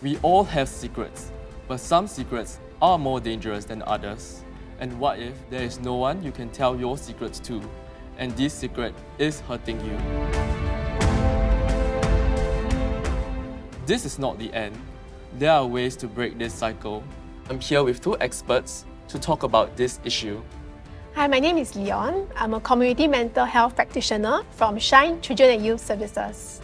We all have secrets, but some secrets are more dangerous than others. And what if there is no one you can tell your secrets to, and this secret is hurting you? This is not the end. There are ways to break this cycle. I'm here with two experts to talk about this issue. Hi, my name is Lyon. I'm a community mental health practitioner from Shine Children and Youth Services.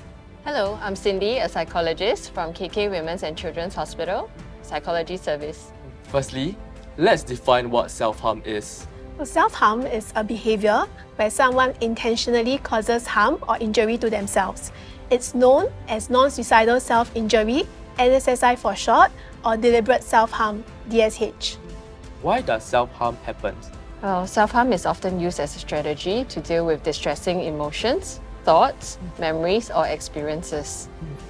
Hello, I'm Cindy, a psychologist from KK Women's and Children's Hospital, Psychology Service. Firstly, let's define what self-harm is. So self-harm is a behavior where someone intentionally causes harm or injury to themselves. It's known as non-suicidal self-injury, NSSI for short, or deliberate self-harm, DSH. Why does self-harm happen? Well, self-harm is often used as a strategy to deal with distressing emotions, thoughts, memories, or experiences.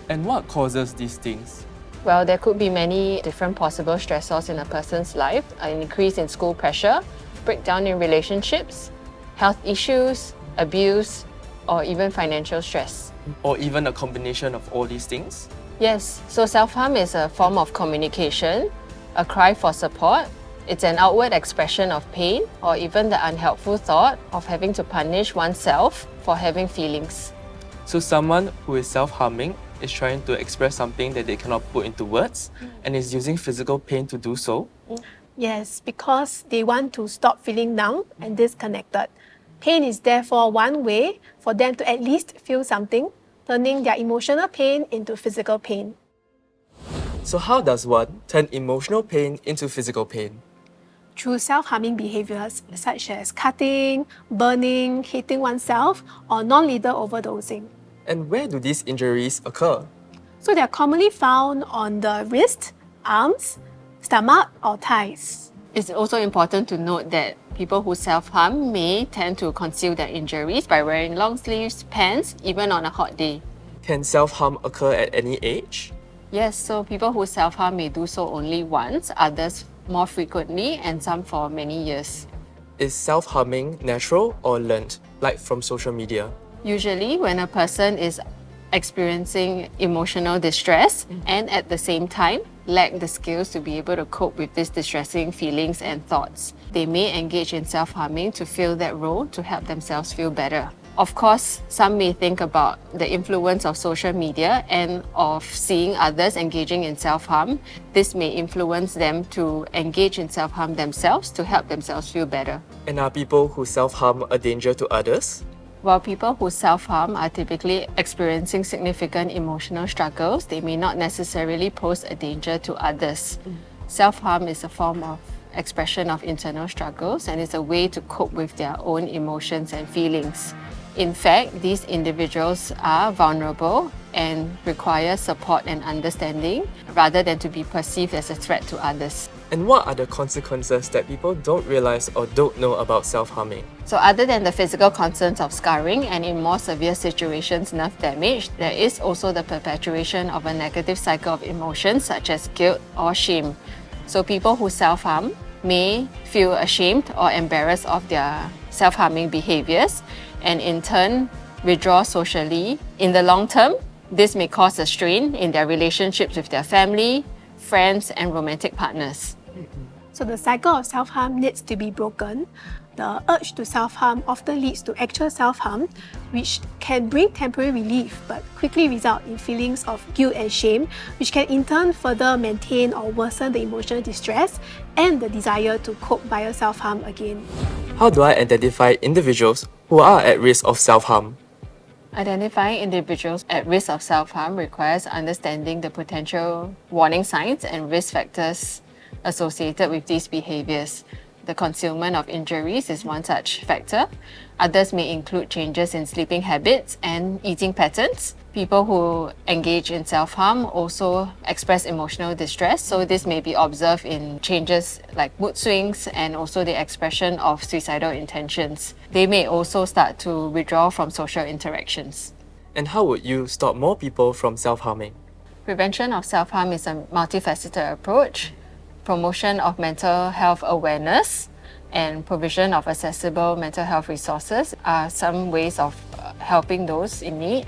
And what causes these things? Well, there could be many different possible stressors in a person's life: an increase in school pressure, breakdown in relationships, health issues, abuse, or even financial stress. Or even a combination of all these things? Yes, so self-harm is a form of communication, a cry for support. It's an outward expression of pain or even the unhelpful thought of having to punish oneself for having feelings. So someone who is self-harming is trying to express something that they cannot put into words and is using physical pain to do so? Yes, because they want to stop feeling numb and disconnected. Pain is therefore one way for them to at least feel something, turning their emotional pain into physical pain. So how does one turn emotional pain into physical pain? Through self-harming behaviors such as cutting, burning, hitting oneself, or non-lethal overdosing. And where do these injuries occur? So they are commonly found on the wrist, arms, stomach, or thighs. It's also important to note that people who self-harm may tend to conceal their injuries by wearing long sleeves pants, even on a hot day. Can self-harm occur at any age? Yes, so people who self-harm may do so only once, others more frequently, and some for many years. Is self-harming natural or learned, like from social media? Usually, when a person is experiencing emotional distress and at the same time lack the skills to be able to cope with these distressing feelings and thoughts, they may engage in self-harming to fill that role to help themselves feel better. Of course, some may think about the influence of social media and of seeing others engaging in self-harm. This may influence them to engage in self-harm themselves to help themselves feel better. And are people who self-harm a danger to others? While people who self-harm are typically experiencing significant emotional struggles, they may not necessarily pose a danger to others. Self-harm is a form of expression of internal struggles and is a way to cope with their own emotions and feelings. In fact, these individuals are vulnerable and require support and understanding rather than to be perceived as a threat to others. And what are the consequences that people don't realize or don't know about self-harming? So other than the physical concerns of scarring and in more severe situations nerve damage, there is also the perpetuation of a negative cycle of emotions such as guilt or shame. So people who self-harm may feel ashamed or embarrassed of their self-harming behaviors and in turn withdraw socially. In the long term, this may cause a strain in their relationships with their family, friends, and romantic partners. So the cycle of self-harm needs to be broken. The urge to self-harm often leads to actual self-harm, which can bring temporary relief but quickly result in feelings of guilt and shame, which can in turn further maintain or worsen the emotional distress and the desire to cope via self-harm again. How do I identify individuals who are at risk of self-harm? Identifying individuals at risk of self-harm requires understanding the potential warning signs and risk factors associated with these behaviors. The concealment of injuries is one such factor. Others may include changes in sleeping habits and eating patterns. People who engage in self-harm also express emotional distress, so this may be observed in changes like mood swings and also the expression of suicidal intentions. They may also start to withdraw from social interactions. And how would you stop more people from self-harming? Prevention of self-harm is a multifaceted approach. Promotion of mental health awareness and provision of accessible mental health resources are some ways of helping those in need.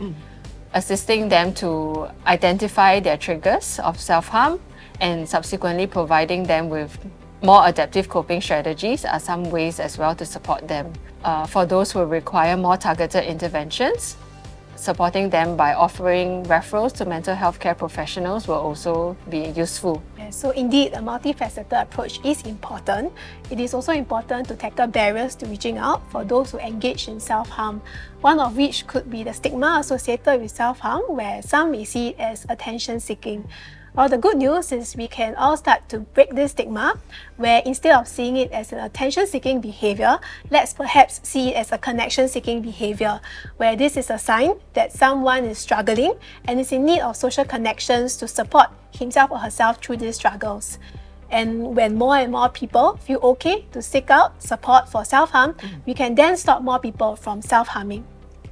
assisting them to identify their triggers of self-harm and subsequently providing them with more adaptive coping strategies are some ways as well to support them. For those who require more targeted interventions, supporting them by offering referrals to mental health care professionals will also be useful. So indeed, a multifaceted approach is important. It is also important to tackle barriers to reaching out for those who engage in self-harm, one of which could be the stigma associated with self-harm, where some may see it as attention-seeking. Well, the good news is we can all start to break this stigma, where instead of seeing it as an attention-seeking behavior, let's perhaps see it as a connection-seeking behavior, where this is a sign that someone is struggling and is in need of social connections to support himself or herself through these struggles. And when more and more people feel okay to seek out support for self-harm, we can then stop more people from self-harming.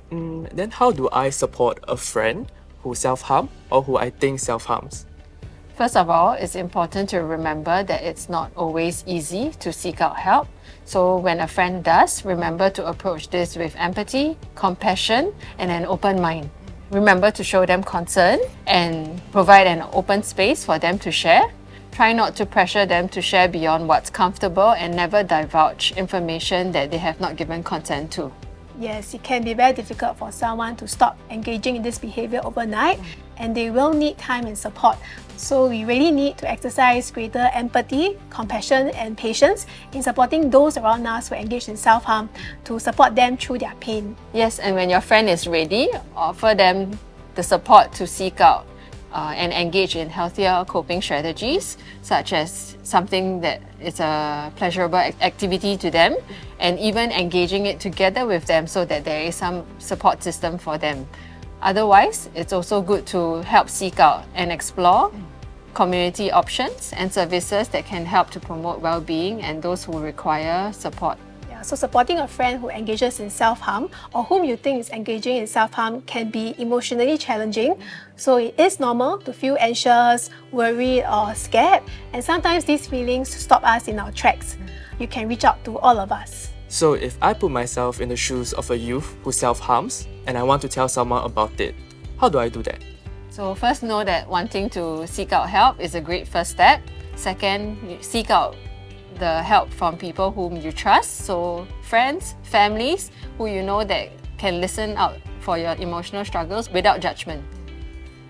Then how do I support a friend who self-harm or who I think self-harms? First of all, it's important to remember that it's not always easy to seek out help. So when a friend does, remember to approach this with empathy, compassion, and an open mind. Remember to show them concern and provide an open space for them to share. Try not to pressure them to share beyond what's comfortable and never divulge information that they have not given consent to. Yes, it can be very difficult for someone to stop engaging in this behavior overnight, and they will need time and support. So we really need to exercise greater empathy, compassion, and patience in supporting those around us who engage in self-harm to support them through their pain. Yes, and when your friend is ready, offer them the support to seek out and engage in healthier coping strategies, such as something that is a pleasurable activity to them, and even engaging it together with them so that there is some support system for them. Otherwise, it's also good to help seek out and explore community options and services that can help to promote well-being and those who require support. So supporting a friend who engages in self-harm or whom you think is engaging in self-harm can be emotionally challenging. So it is normal to feel anxious, worried or scared, and sometimes these feelings stop us in our tracks. You can reach out to all of us. So if I put myself in the shoes of a youth who self-harms and I want to tell someone about it, how do I do that? So first, know that wanting to seek out help is a great first step. Second, seek out the help from people whom you trust, so friends, families who you know that can listen out for your emotional struggles without judgment.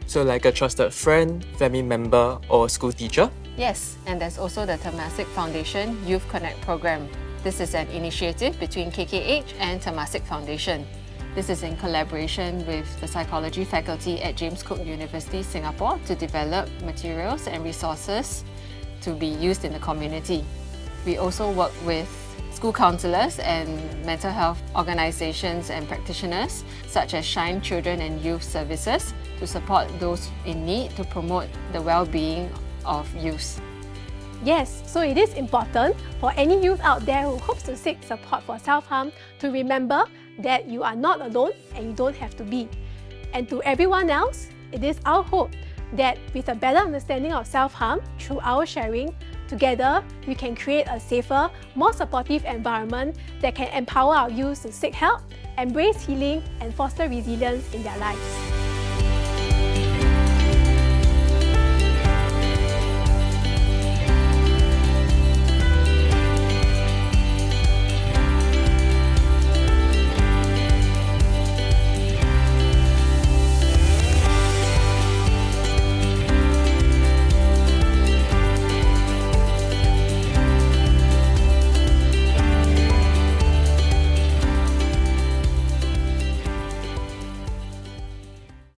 So like a trusted friend, family member or school teacher? Yes, and there's also the Temasek Foundation Youth Connect program. This is an initiative between KKH and Temasek Foundation. This is in collaboration with the psychology faculty at James Cook University, Singapore, to develop materials and resources to be used in the community. We also work with school counsellors and mental health organisations and practitioners such as Shine Children and Youth Services to support those in need to promote the well-being of youth. Yes, so it is important for any youth out there who hopes to seek support for self-harm to remember that you are not alone and you don't have to be. And to everyone else, it is our hope that with a better understanding of self-harm through our sharing, together we can create a safer, more supportive environment that can empower our youth to seek help, embrace healing and foster resilience in their lives.